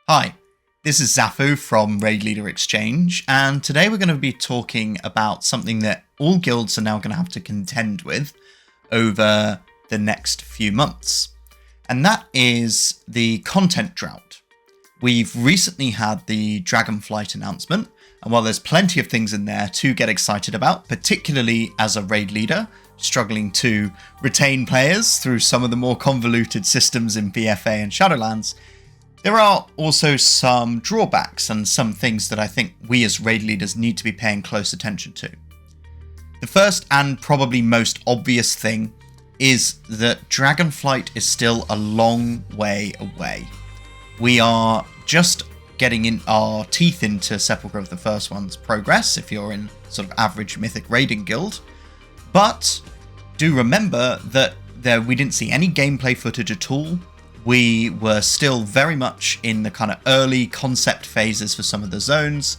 Hi, this is Zafu from Raid Leader Exchange, and today we're going to be talking about something that all guilds are now going to have to contend with over the next few months, and that is the content drought. We've recently had the Dragonflight announcement, and while there's plenty of things in there to get excited about, particularly as a raid leader struggling to retain players through some of the more convoluted systems in BFA and Shadowlands, there are also some drawbacks and some things that I think we as raid leaders need to be paying close attention to. The first and probably most obvious thing is that Dragonflight is still a long way away. We are just getting in our teeth into Sepulchre of the First One's progress if you're in sort of average mythic raiding guild, but do remember that we didn't see any gameplay footage at all. We were still very much in the kind of early concept phases for some of the zones,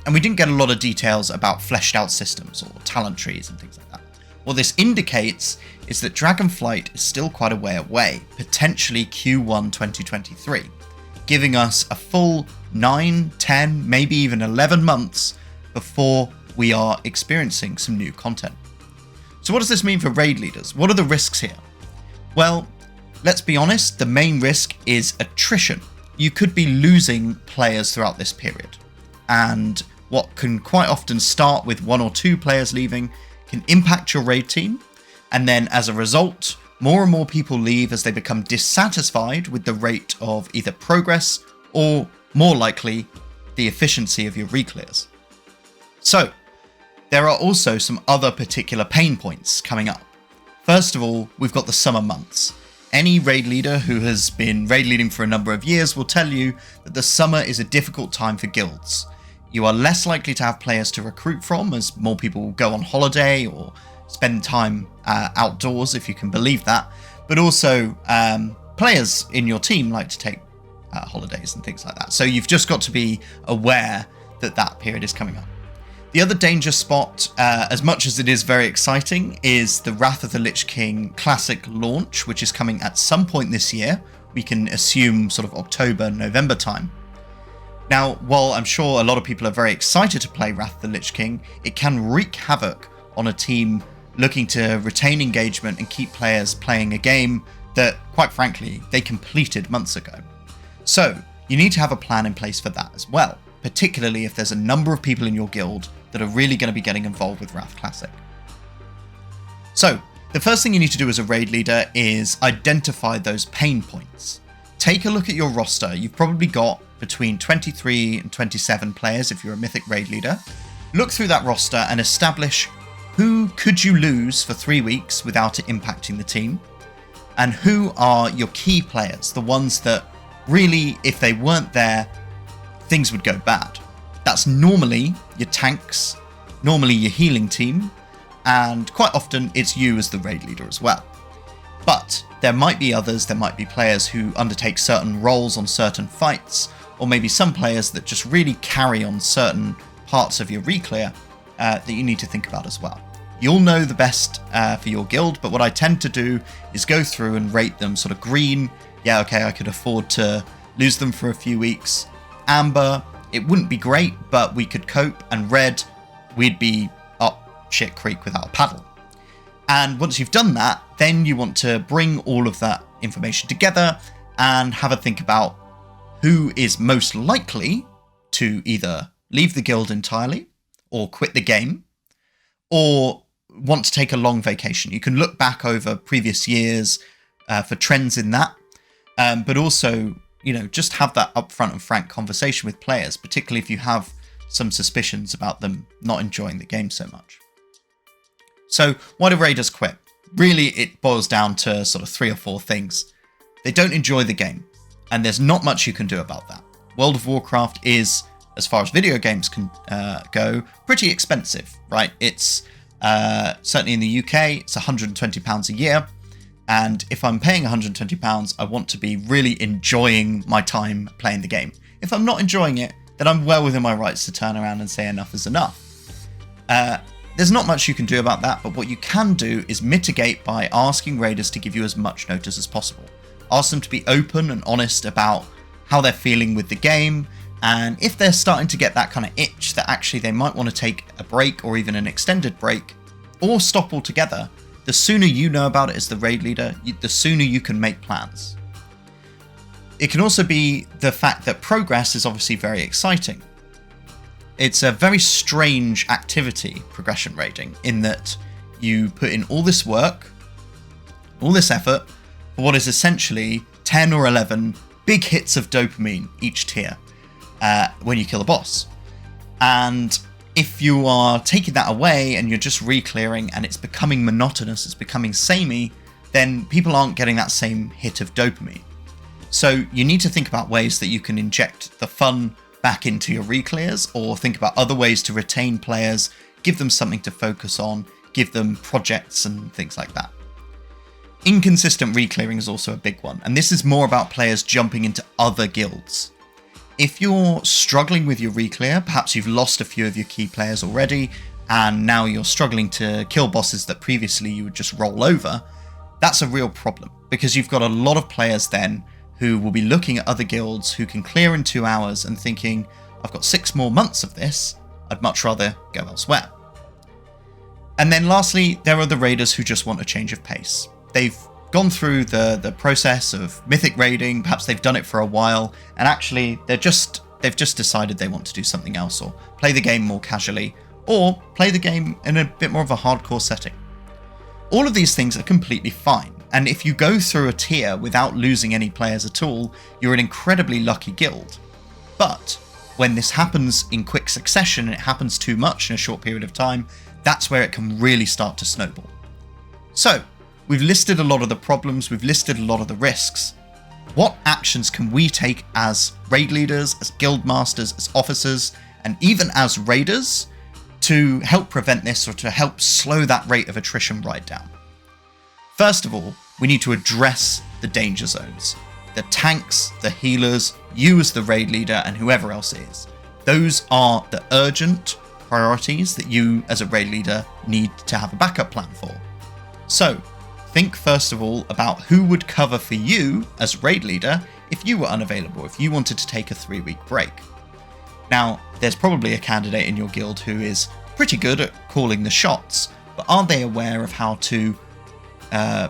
and we didn't get a lot of details about fleshed out systems or talent trees and things like that. What this indicates is that Dragonflight is still quite a way away, potentially Q1 2023, giving us a full 9, 10, maybe even 11 months before we are experiencing some new content. So what does this mean for raid leaders? What are the risks here? Well, let's be honest, the main risk is attrition. You could be losing players throughout this period, and what can quite often start with 1 or 2 players leaving can impact your raid team, and then as a result, more and more people leave as they become dissatisfied with the rate of either progress or, more likely, the efficiency of your reclears. So, there are also some other particular pain points coming up. First of all, we've got the summer months. Any raid leader who has been raid leading for a number of years will tell you that the summer is a difficult time for guilds. You are less likely to have players to recruit from as more people go on holiday or spend time outdoors, if you can believe that. But also, players in your team like to take holidays and things like that. So you've just got to be aware that that period is coming up. The other danger spot, as much as it is very exciting, is the Wrath of the Lich King Classic launch, which is coming at some point this year. We can assume sort of October, November time. Now, while I'm sure a lot of people are very excited to play Wrath of the Lich King, it can wreak havoc on a team looking to retain engagement and keep players playing a game that, quite frankly, they completed months ago. So, you need to have a plan in place for that as well, particularly if there's a number of people in your guild that are really going to be getting involved with Wrath Classic. So, the first thing you need to do as a raid leader is identify those pain points. Take a look at your roster. You've probably got between 23 and 27 players if you're a mythic raid leader. Look through that roster and establish who could you lose for 3 weeks without it impacting the team, and who are your key players, the ones that really, if they weren't there, things would go bad. That's normally your tanks, normally your healing team, and quite often it's you as the raid leader as well. But there might be others, there might be players who undertake certain roles on certain fights, or maybe some players that just really carry on certain parts of your reclear that you need to think about as well. You'll know the best for your guild, but what I tend to do is go through and rate them sort of green. Yeah, okay, I could afford to lose them for a few weeks. Amber, it wouldn't be great, but we could cope. And red, we'd be up shit creek without a paddle. And once you've done that, then you want to bring all of that information together and have a think about who is most likely to either leave the guild entirely or quit the game or want to take a long vacation. You can look back over previous years for trends in that, but also, just have that upfront and frank conversation with players, particularly if you have some suspicions about them not enjoying the game so much. So why do raiders quit? Really, it boils down to sort of 3 or 4 things. They don't enjoy the game, and there's not much you can do about that. World of Warcraft is, as far as video games can go, pretty expensive, right? It's certainly in the UK, it's £120 a year. And if I'm paying £120, I want to be really enjoying my time playing the game. If I'm not enjoying it, then I'm well within my rights to turn around and say enough is enough. There's not much you can do about that, but what you can do is mitigate by asking raiders to give you as much notice as possible. Ask them to be open and honest about how they're feeling with the game, and if they're starting to get that kind of itch that actually they might want to take a break or even an extended break or stop altogether, the sooner you know about it as the raid leader, the sooner you can make plans. It can also be the fact that progress is obviously very exciting. It's a very strange activity, progression raiding, in that you put in all this work, all this effort, for what is essentially 10 or 11 big hits of dopamine each tier when you kill a boss. And if you are taking that away and you're just re-clearing and it's becoming monotonous, it's becoming samey, then people aren't getting that same hit of dopamine. So you need to think about ways that you can inject the fun back into your re-clears, or think about other ways to retain players, give them something to focus on, give them projects and things like that. Inconsistent re-clearing is also a big one, and this is more about players jumping into other guilds. If you're struggling with your re-clear, perhaps you've lost a few of your key players already, and now you're struggling to kill bosses that previously you would just roll over, that's a real problem, because you've got a lot of players then who will be looking at other guilds who can clear in 2 hours and thinking, I've got 6 more months of this, I'd much rather go elsewhere. And then lastly, there are the raiders who just want a change of pace. They've gone through the process of mythic raiding, perhaps they've done it for a while, and actually they've just decided they want to do something else, or play the game more casually, or play the game in a bit more of a hardcore setting. All of these things are completely fine, and if you go through a tier without losing any players at all, you're an incredibly lucky guild. But when this happens in quick succession and it happens too much in a short period of time, that's where it can really start to snowball. So, we've listed a lot of the problems, we've listed a lot of the risks. What actions can we take as raid leaders, as guild masters, as officers, and even as raiders to help prevent this, or to help slow that rate of attrition right down? First of all, we need to address the danger zones. The tanks, the healers, you as the raid leader, and whoever else is. Those are the urgent priorities that you as a raid leader need to have a backup plan for. So, think first of all about who would cover for you as raid leader if you were unavailable, if you wanted to take a 3-week break. Now, there's probably a candidate in your guild who is pretty good at calling the shots, but are they aware of how to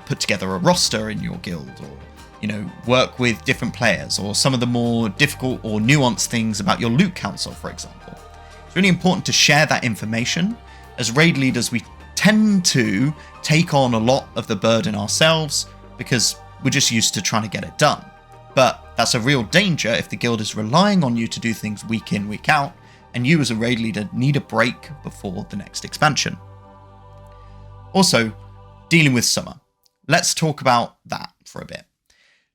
put together a roster in your guild, or work with different players, or some of the more difficult or nuanced things about your loot council, for example? It's really important to share that information. As raid leaders, we tend to take on a lot of the burden ourselves because we're just used to trying to get it done. But that's a real danger if the guild is relying on you to do things week in, week out, and you as a raid leader need a break before the next expansion. Also, dealing with summer. Let's talk about that for a bit.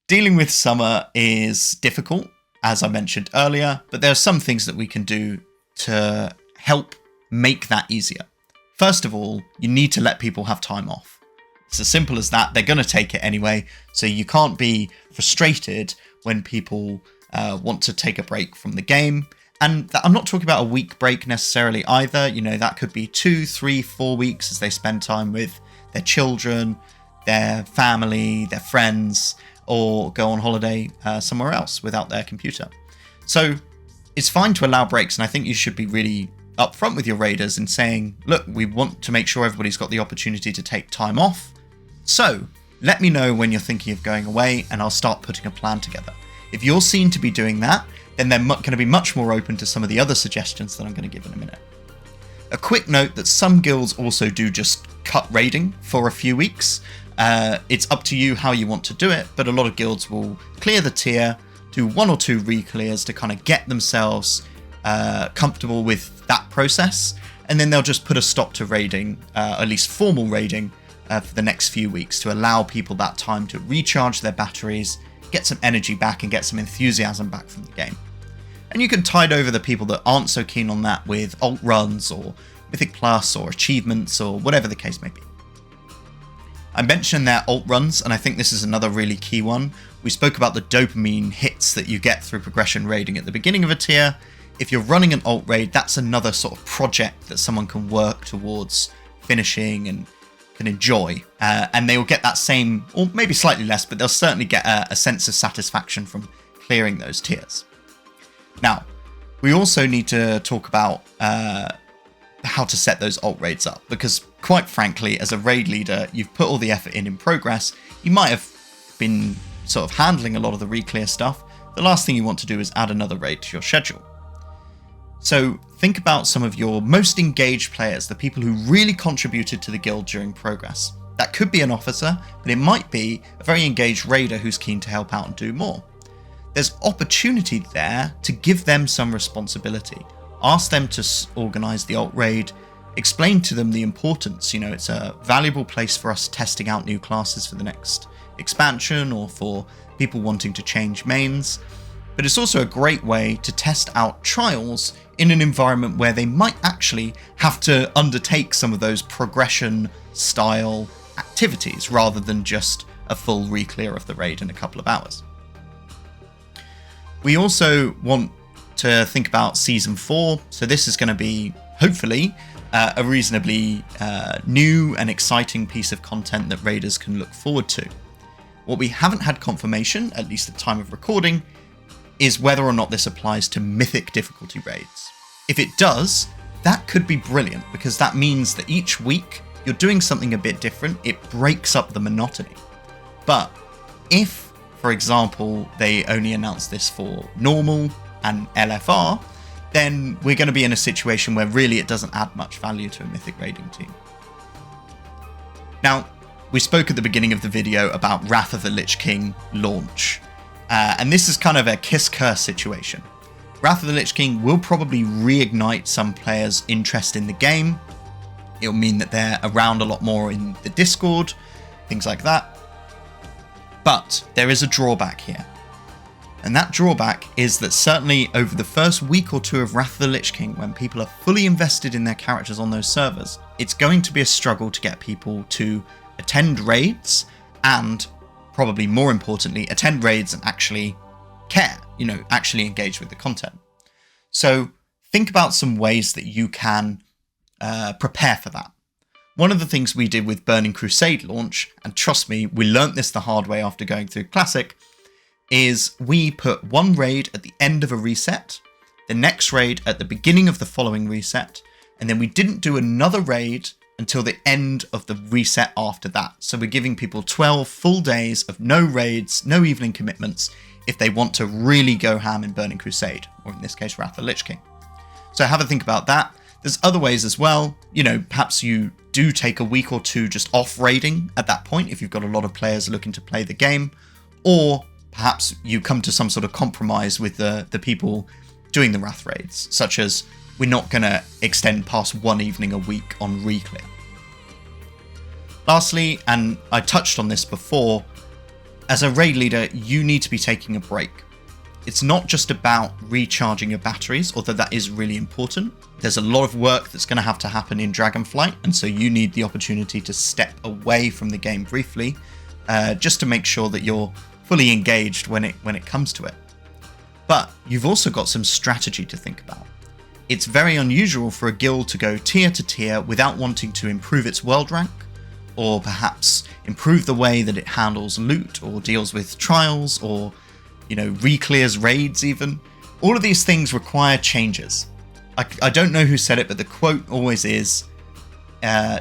Dealing with summer is difficult, as I mentioned earlier, but there are some things that we can do to help make that easier. First of all, you need to let people have time off. It's as simple as that. They're going to take it anyway, so you can't be frustrated when people want to take a break from the game. And I'm not talking about a week break necessarily either. That could be 2, 3, 4 weeks as they spend time with their children, their family, their friends, or go on holiday somewhere else without their computer. So it's fine to allow breaks, and I think you should be really upfront with your raiders in saying, look, we want to make sure everybody's got the opportunity to take time off. So let me know when you're thinking of going away, and I'll start putting a plan together. If you're seen to be doing that, then they're going to be much more open to some of the other suggestions that I'm going to give in a minute. A quick note that some guilds also do just cut raiding for a few weeks. It's up to you how you want to do it, but a lot of guilds will clear the tier, do 1 or 2 re-clears to kind of get themselves comfortable with that process, and then they'll just put a stop to raiding, at least formal raiding, for the next few weeks to allow people that time to recharge their batteries, get some energy back, and get some enthusiasm back from the game. And you can tide over the people that aren't so keen on that with alt runs or Mythic Plus or achievements or whatever the case may be. I mentioned their alt runs, and I think this is another really key one. We spoke about the dopamine hits that you get through progression raiding at the beginning of a tier. If you're running an alt raid, that's another sort of project that someone can work towards finishing and can enjoy. And they will get that same, or maybe slightly less, but they'll certainly get a sense of satisfaction from clearing those tiers. Now, we also need to talk about how to set those alt raids up, because quite frankly, as a raid leader, you've put all the effort in progress. You might have been sort of handling a lot of the re-clear stuff. The last thing you want to do is add another raid to your schedule. So think about some of your most engaged players, the people who really contributed to the guild during progress. That could be an officer, but it might be a very engaged raider who's keen to help out and do more. There's opportunity there to give them some responsibility. Ask them to organise the alt raid, explain to them the importance. You know, it's a valuable place for us testing out new classes for the next expansion or for people wanting to change mains. But it's also a great way to test out trials in an environment where they might actually have to undertake some of those progression style activities rather than just a full re-clear of the raid in a couple of hours. We also want to think about Season 4, so this is going to be, hopefully, a reasonably new and exciting piece of content that raiders can look forward to. What we haven't had confirmation, at least at the time of recording, is whether or not this applies to mythic difficulty raids. If it does, that could be brilliant, because that means that each week you're doing something a bit different. It breaks up the monotony. But if, for example, they only announce this for normal and LFR, then we're going to be in a situation where really it doesn't add much value to a mythic raiding team. Now, we spoke at the beginning of the video about Wrath of the Lich King launch, and this is kind of a kiss-curse situation. Wrath of the Lich King will probably reignite some players' interest in the game. It'll mean that they're around a lot more in the Discord, things like that. But there is a drawback here. And that drawback is that certainly over the first week or two of Wrath of the Lich King, when people are fully invested in their characters on those servers, it's going to be a struggle to get people to attend raids and, probably more importantly, attend raids and actually care, you know, actually engage with the content. So think about some ways that you can prepare for that. One of the things we did with Burning Crusade launch, and trust me, we learnt this the hard way after going through Classic, is we put one raid at the end of a reset, the next raid at the beginning of the following reset, and then we didn't do another raid until the end of the reset after that. So we're giving people 12 full days of no raids, no evening commitments, if they want to really go ham in Burning Crusade, or in this case, Wrath of the Lich King. So have a think about that. There's other ways as well. You know, perhaps you do take a week or two just off raiding at that point if you've got a lot of players looking to play the game, or perhaps you come to some sort of compromise with the people doing the Wrath raids, such as we're not going to extend past one evening a week on re-clear. Lastly, and I touched on this before, as a raid leader, you need to be taking a break. It's not just about recharging your batteries, although that is really important. There's a lot of work that's going to have to happen in Dragonflight, and so you need the opportunity to step away from the game briefly, just to make sure that you're fully engaged when it comes to it. But you've also got some strategy to think about. It's very unusual for a guild to go tier to tier without wanting to improve its world rank, or perhaps improve the way that it handles loot or deals with trials, or, you know, re-clears raids even. All of these things require changes. I don't know who said it, but the quote always is,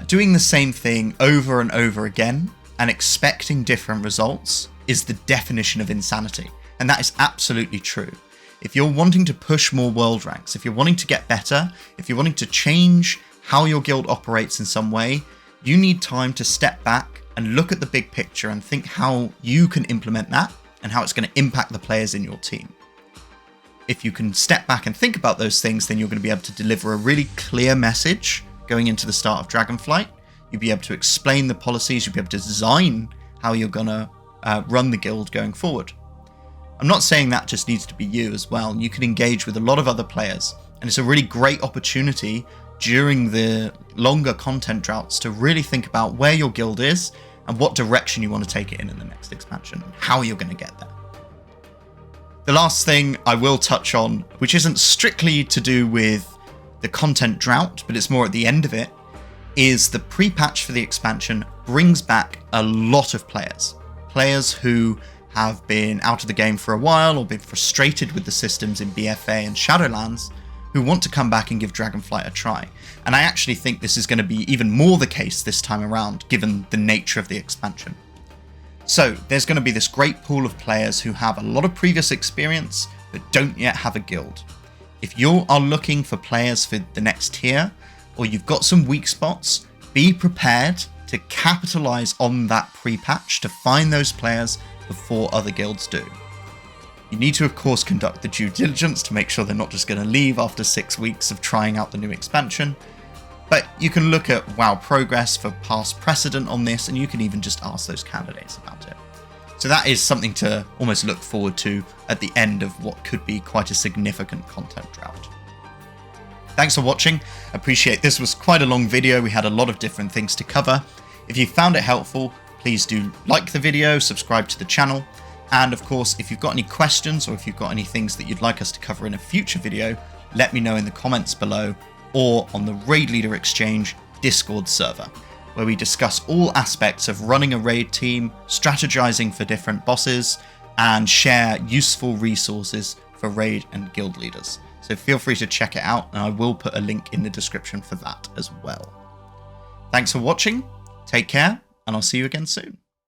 doing the same thing over and over again and expecting different results is the definition of insanity. And that is absolutely true. If you're wanting to push more world ranks, if you're wanting to get better, if you're wanting to change how your guild operates in some way, you need time to step back and look at the big picture and think how you can implement that and how it's going to impact the players in your team. If you can step back and think about those things, then you're going to be able to deliver a really clear message going into the start of Dragonflight. You'll be able to explain the policies, you'll be able to design how you're going to run the guild going forward. I'm not saying that just needs to be you as well. You can engage with a lot of other players, and it's a really great opportunity during the longer content droughts to really think about where your guild is and what direction you want to take it in the next expansion, and how you're going to get there. The last thing I will touch on, which isn't strictly to do with the content drought, but it's more at the end of it, is the pre-patch for the expansion brings back a lot of players. Players who have been out of the game for a while or been frustrated with the systems in BFA and Shadowlands who want to come back and give Dragonflight a try. And I actually think this is going to be even more the case this time around, given the nature of the expansion. So there's going to be this great pool of players who have a lot of previous experience but don't yet have a guild. If you are looking for players for the next tier, or you've got some weak spots, be prepared to capitalize on that pre-patch to find those players before other guilds do. You need to, of course, conduct the due diligence to make sure they're not just going to leave after 6 weeks of trying out the new expansion. But you can look at WoW Progress for past precedent on this, and you can even just ask those candidates about it. So that is something to almost look forward to at the end of what could be quite a significant content drought. Thanks for watching. I appreciate this was quite a long video. We had a lot of different things to cover. If you found it helpful, please do like the video, subscribe to the channel. And of course, if you've got any questions or if you've got any things that you'd like us to cover in a future video, let me know in the comments below or on the Raid Leader Exchange Discord server, where we discuss all aspects of running a raid team, strategizing for different bosses, and share useful resources for raid and guild leaders. So feel free to check it out, and I will put a link in the description for that as well. Thanks for watching, take care, and I'll see you again soon.